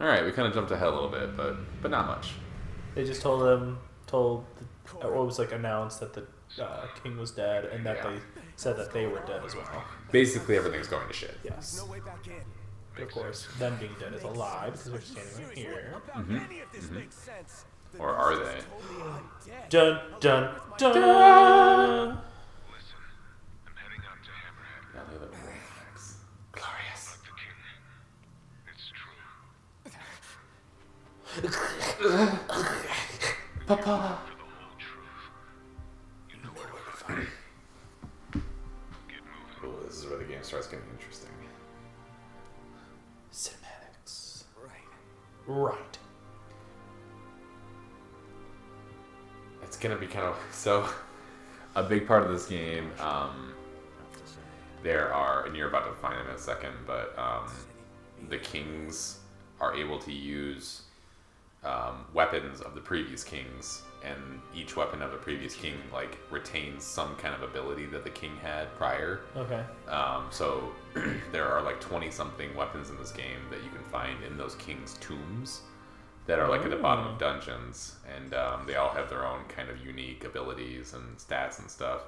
All right, we kind of jumped ahead a little bit, but not much. They just or it was like announced that the king was dead, and that they said that they were dead as well. Basically, everything's going to shit. Yes. But of course, them being dead is a lie because they're standing right here. Or are they? Dun dun dun. Listen, I'm heading out to Hammerhead. Yeah, look at the relax. Glorious. Like the king. It's true. Papa. For the whole truth. You know where to find me. Get moving. Oh, this is where the game starts getting interesting. Cinematics. Right. It's gonna be kind of so. A big part of this game, there are, and you're about to find them in a second, but the kings are able to use weapons of the previous kings, and each weapon of the previous king like retains some kind of ability that the king had prior. Okay. So there are like 20 something weapons in this game that you can find in those kings' tombs that are like at the bottom of dungeons, and they all have their own kind of unique abilities and stats and stuff.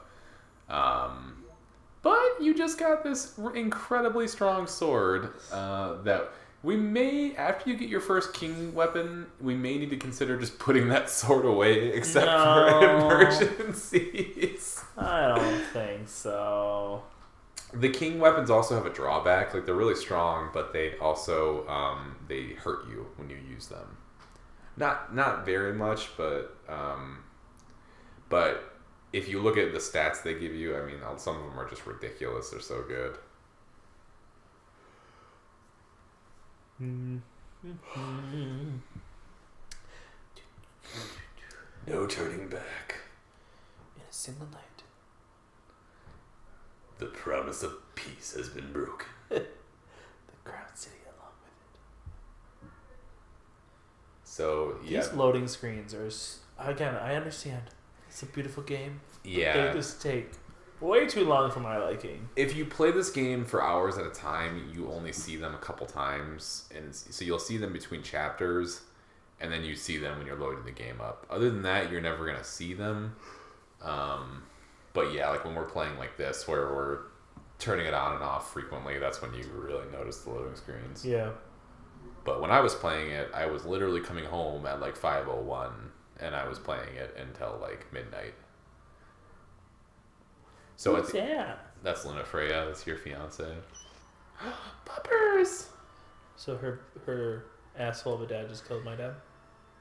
But you just got this incredibly strong sword that we may, after you get your first king weapon, we may need to consider just putting that sword away, except for emergencies. I don't think so. The king weapons also have a drawback. Like, they're really strong, but they also they hurt you when you use them. Not very much, but if you look at the stats they give you, I mean, some of them are just ridiculous. They're so good. No turning back. In a single night. The promise of peace has been broken. The Crown City along with it. So, yeah. These loading screens are, again, I understand. It's a beautiful game. Yeah. They just take way too long for my liking. If you play this game for hours at a time, you only see them a couple times. And so you'll see them between chapters, and then you see them when you're loading the game up. Other than that, you're never going to see them. But yeah, like when we're playing like this, where we're turning it on and off frequently, that's when you really notice the loading screens. Yeah. But when I was playing it, I was literally coming home at like 5:01, and I was playing it until like midnight. So Who's that? That's Luna Freya. That's your fiance. Puppers. So her asshole of a dad just killed my dad?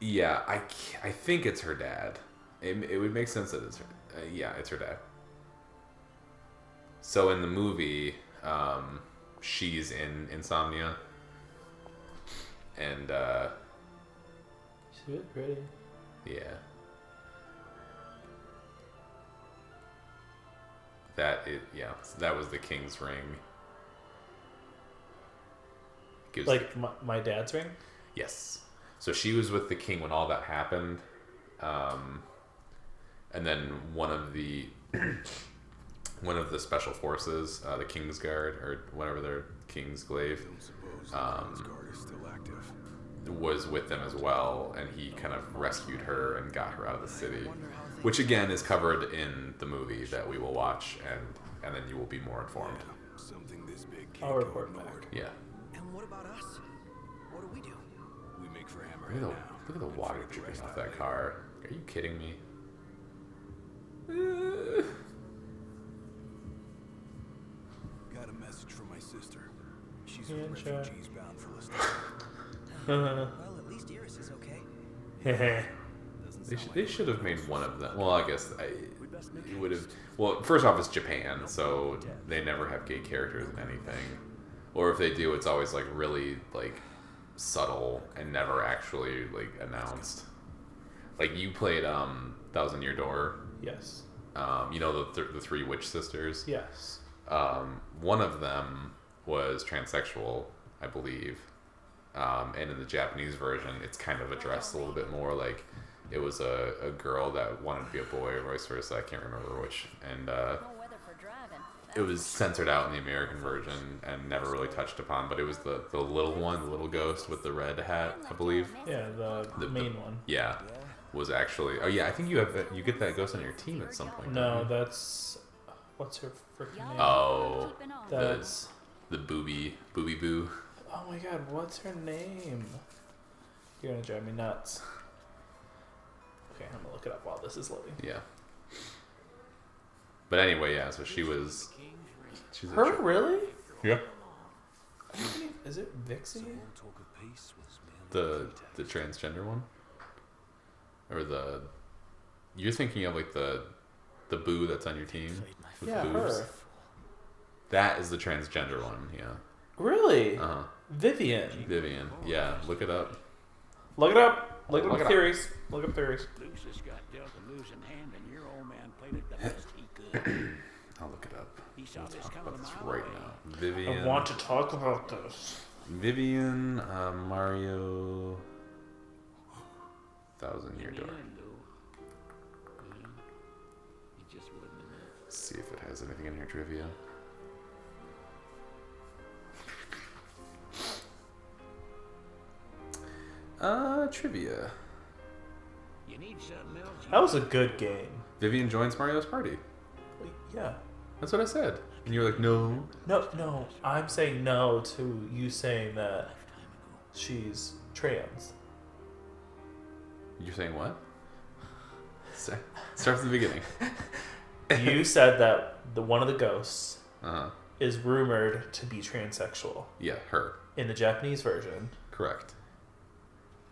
Yeah, I think it's her dad. It would make sense that it's her. Yeah, it's her dad. So in the movie, she's in Insomnia, and She's a bit pretty. yeah, that was the king's ring. Gives Like my dad's ring? Yes. So she was with the king when all that happened. And then one of the special forces, the King's Guard, or whatever their King's Glaive, was with them as well, and he kind of rescued her and got her out of the city, which again is covered in the movie that we will watch, and then you will be more informed. Something this big I'll report back. Yeah. And what about us? What do we do? We make for Look Hammerhead at the, now. look at the water dripping off that car. Are you kidding me? Got a message from my sister. She's Yeah, with sure. refugees bound for Lestat. Well, at least Iris is okay. They should have made one of them. Well, I guess it would have. Well, first off, it's Japan, so they never have gay characters in anything. Or if they do, it's always like really like subtle and never actually like announced. Like you played Thousand Year Door. Yes. You know the three witch sisters. Yes. One of them was transsexual, I believe. And in the Japanese version, it's kind of addressed a little bit more. Like it was a girl that wanted to be a boy, or vice versa. I can't remember which. And No weather for driving. it was censored out in the American version and never really touched upon. But it was the little one, the little ghost with the red hat, I believe. Yeah, the main one. Yeah, was actually. Oh yeah, I think you get that ghost on your team at some point. No, don't you? that's what's her freaking name? Oh, That's the Boobie Boo. oh my god, what's her name? You're gonna drive me nuts. Okay, I'm gonna look it up while this is loading. Yeah. But anyway, yeah. So she's a Her really? Yeah. Is it Vixie? The transgender one, or you're thinking of like the Boo that's on your team with Yeah, boobs. her. That is the transgender one. Yeah. Really? Uh huh. Vivian. Vivian. Yeah. Look it up. Look it up. Look Look it up up. theories. Look up theories. Lucius got dealt a losing hand, and your old man played it the best he could. I'll look it up. He saw We'll this talk coming about a this mile right away. now. Vivian. I want to talk about this. Vivian Mario 1,000-Year In the Door. end, though, he just wouldn't have. Let's see if it has anything in here trivia. Trivia. You need something else. That was a good game. Vivian joins Mario's party. Yeah. That's what I said. And you're like, no. No. I'm saying no to you saying that she's trans. You're saying what? Start from the beginning. You said that one of the ghosts Uh-huh. is rumored to be transsexual. Yeah, her. In the Japanese version, Correct.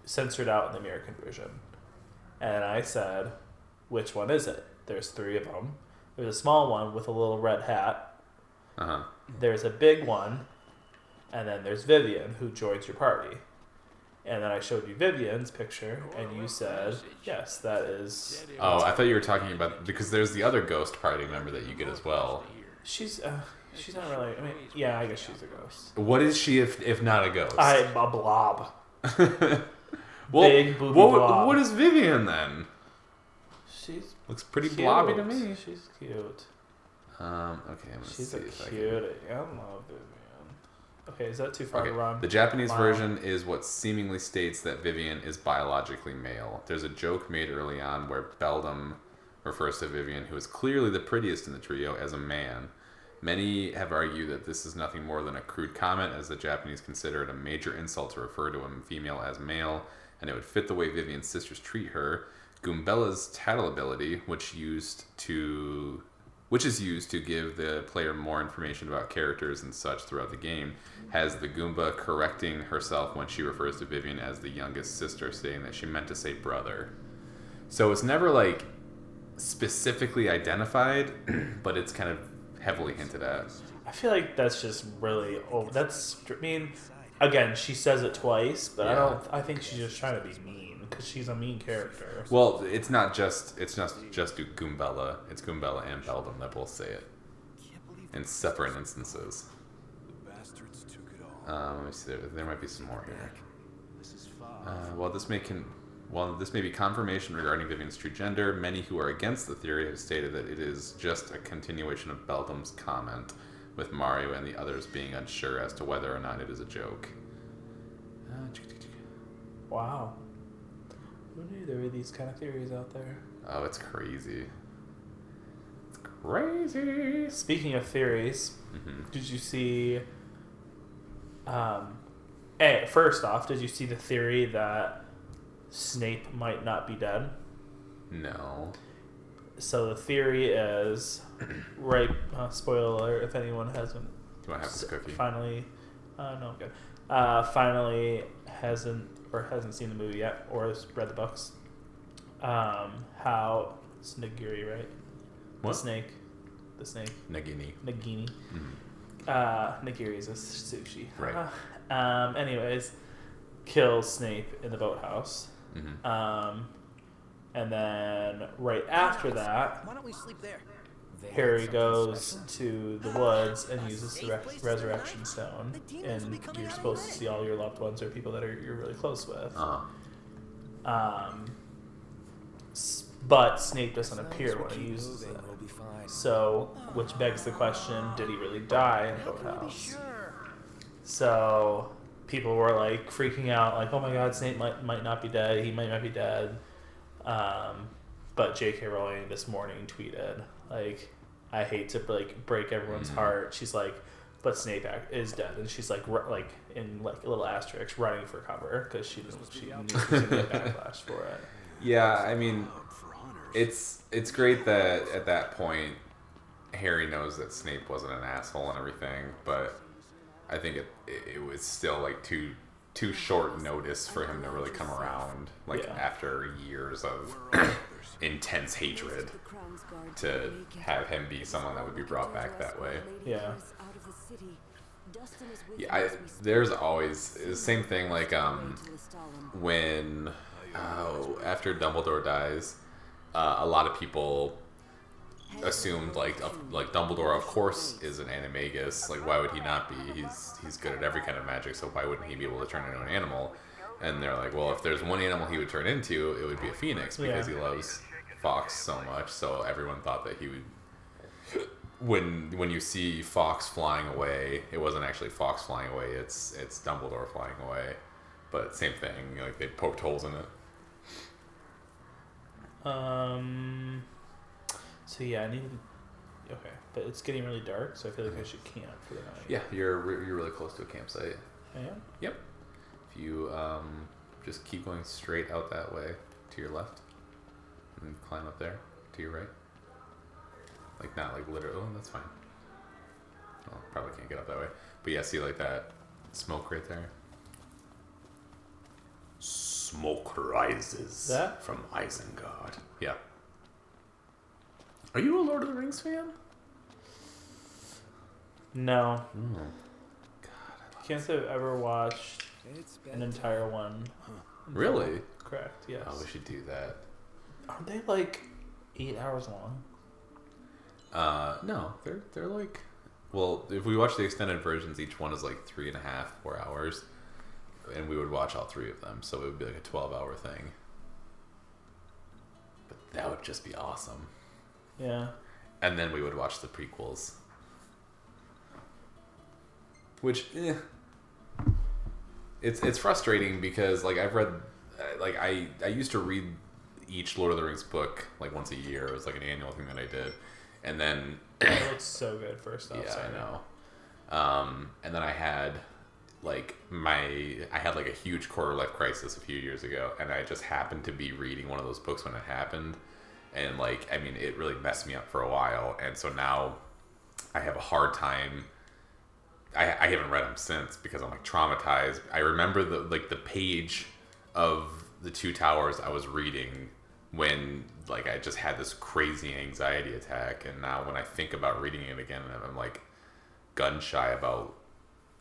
censored out in the American version. And I said, which one is it? There's 3 of them. There's a small one with a little red hat. Uh-huh. There's a big one. And then there's Vivian, who joins your party. And then I showed you Vivian's picture, and you said, yes, that is... Oh, I thought you were talking about... Because there's the other ghost party member that you get as well. She's not really... I mean, yeah, I guess she's a ghost. What is she if not a ghost? A blob. Well, Big booby blob. what is Vivian then? She's Looks pretty cute. blobby to me. She's cute. Okay, I'm gonna She's see a if I can... cutie. I love Vivian. Okay, is that too far to Okay, run? the Japanese Wow. version is what seemingly states that Vivian is biologically male. There's a joke made early on where Beldam refers to Vivian, who is clearly the prettiest in the trio, as a man. Many have argued that this is nothing more than a crude comment, as the Japanese consider it a major insult to refer to a female as male, and it would fit the way Vivian's sisters treat her. Goombella's tattle ability, which is used to give the player more information about characters and such throughout the game, has the Goomba correcting herself when she refers to Vivian as the youngest sister, stating that she meant to say brother. So it's never like specifically identified, but it's kind of heavily hinted at. I feel like that's just really... Oh, that's... I mean, again, she says it twice, but Yeah. I think she's just trying to be mean, because she's a mean character. Well, it's not just Goombella. It's Goombella and Beldam that both say it in separate instances. Let me see. There might be some more here. While this may be confirmation regarding Vivian's true gender, many who are against the theory have stated that it is just a continuation of Beldam's comment, with Mario and the others being unsure as to whether or not it is a joke. Wow. Who knew there were these kind of theories out there? Oh, it's crazy. It's crazy. Speaking of theories, Mm-hmm. did you see... first off, did you see the theory that Snape might not be dead? No. So the theory is, right? Spoiler alert! If anyone hasn't, Do you want to have this cookie? finally, no, I'm good. Finally hasn't seen the movie yet or has read the books. How it's Nagini, right? What? The snake. Nagini. Nagini. Mm-hmm. Nagiri is a sushi. Right. Anyways, kills Snape in the boathouse. Mm-hmm. And then right after that, Why don't we sleep there? Harry goes to the woods and uses the resurrection stone, and you're supposed to see all your loved ones or people that you're really close with. but Snape doesn't appear when he uses it. So, which begs the question, did he really die in Boathouse? So, people were like freaking out, like, oh my god, Snape might not be dead, he might not be dead. But J.K. Rowling this morning tweeted, like, I hate to like break everyone's heart. She's like, but Snape is dead, and she's like in like a little asterisk running for cover because she knew she was gonna get backlash for it. Yeah, I mean, it's great that at that point Harry knows that Snape wasn't an asshole and everything, but I think it was still like too short notice for him to really come around, like after years of intense hatred, to have him be someone that would be brought back that way. Yeah. Yeah, there's always the same thing, like when after Dumbledore dies, a lot of people assumed like Dumbledore of course is an animagus, like why would he not be? He's good at every kind of magic, so why wouldn't he be able to turn into an animal? And they're like, well, if there's one animal he would turn into, it would be a phoenix because he loves Fox so much. So everyone thought that he would. When you see Fox flying away, it wasn't actually Fox flying away. It's Dumbledore flying away. But same thing, like they poked holes in it. So yeah, I need. Okay, but it's getting really dark, so I feel like I should camp for the night. Yeah, you're really close to a campsite. I am? Yep. If you just keep going straight out that way to your left, and climb up there to your right. Like not like literally. Oh, that's fine. Well, probably can't get up that way. But yeah, see like that smoke right there. Smoke rises from Isengard. Yeah. Are you a Lord of the Rings fan? No. Oh. Can't say I've ever watched an entire one. Really? Correct, yes. Oh, we should do that. Aren't they like 8 hours long? No, they're like, well, if we watch the extended versions, each one is like 3.5, 4 hours, and we would watch all 3 of them, so it would be like a 12-hour thing. But that would just be awesome. Yeah. And then we would watch the prequels, which, it's frustrating because like I've read, like I used to read each Lord of the Rings book like once a year. It was like an annual thing that I did. And then it looks so good first off. Yeah, I know. And then I had like a huge quarter life crisis a few years ago, and I just happened to be reading one of those books when it happened, and like I mean it really messed me up for a while, and so now I have a hard time. I haven't read them since because I'm like traumatized. I remember the page of the Two Towers I was reading when like I just had this crazy anxiety attack, and now when I think about reading it again, I'm like gun shy about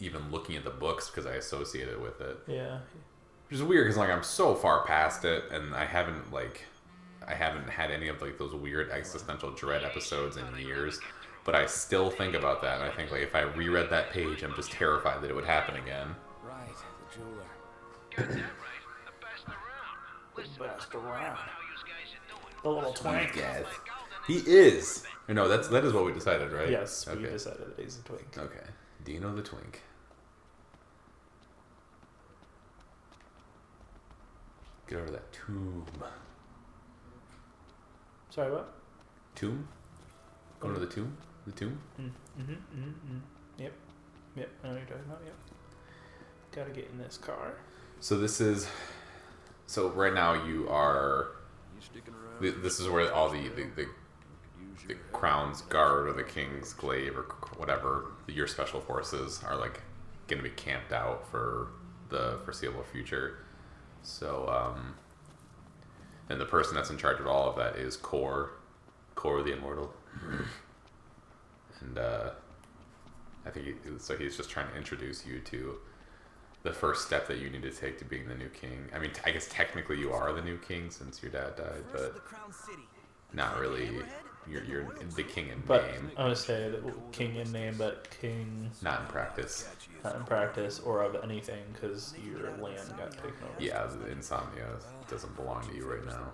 even looking at the books because I associate it with it. Yeah. Which is weird because like I'm so far past it, and I haven't had any of like those weird existential dread episodes in years. But I still think about that, and I think like if I reread that page, I'm just terrified that it would happen again. Right, the jeweler. Got that right. The best around. Listen, Best look around around. how you guys are doing. The little twink. Yes. He is. No, that is what we decided, right? Yes, we Okay. decided that he's a twink. Okay. Dino the Twink. Get over that tomb. Sorry, what? Tomb? Going to the tomb? The tomb? Yep. Yep, I know what you're talking about, yep. Gotta get in this car. So right now you are... You sticking around? This is where all the Crown's Guard or the King's Glaive or whatever, your special forces are like going to be camped out for the foreseeable future. So, and the person that's in charge of all of that is Kor the Immortal. And I think he's just trying to introduce you to the first step that you need to take to being the new king. I mean, I guess technically you are the new king since your dad died, First, but the Crown City. not really. You're the king in But name, I'm gonna say that king in name, but king not in practice. not in practice or of anything, because your land got taken over. Yeah, the insomnia doesn't belong to you right now.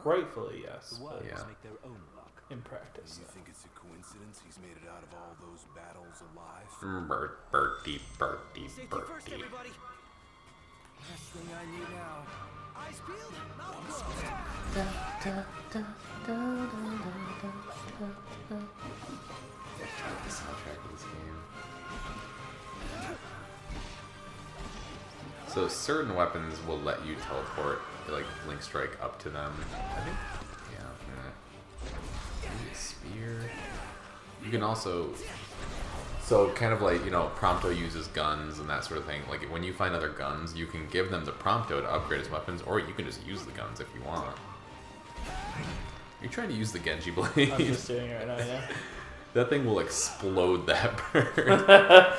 Rightfully, yes. The But wise Yeah. make their own luck. in practice, Do you think it's a coincidence he's made it out of all those battles alive? Bertie. Safety first, everybody. Last thing I need now. Eyes peeled, mouth closed. The soundtrack of this game. So certain weapons will let you teleport, like Link Strike, up to them. I think. Yeah. Maybe a spear. You can also. So kind of like, you know, Prompto uses guns and that sort of thing. Like when you find other guns, you can give them to Prompto to upgrade his weapons, or you can just use the guns if you want. You're trying to use the Genji blade. I'm just doing it right now. Yeah. That thing will explode that bird.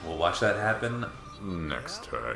We'll watch that happen next time.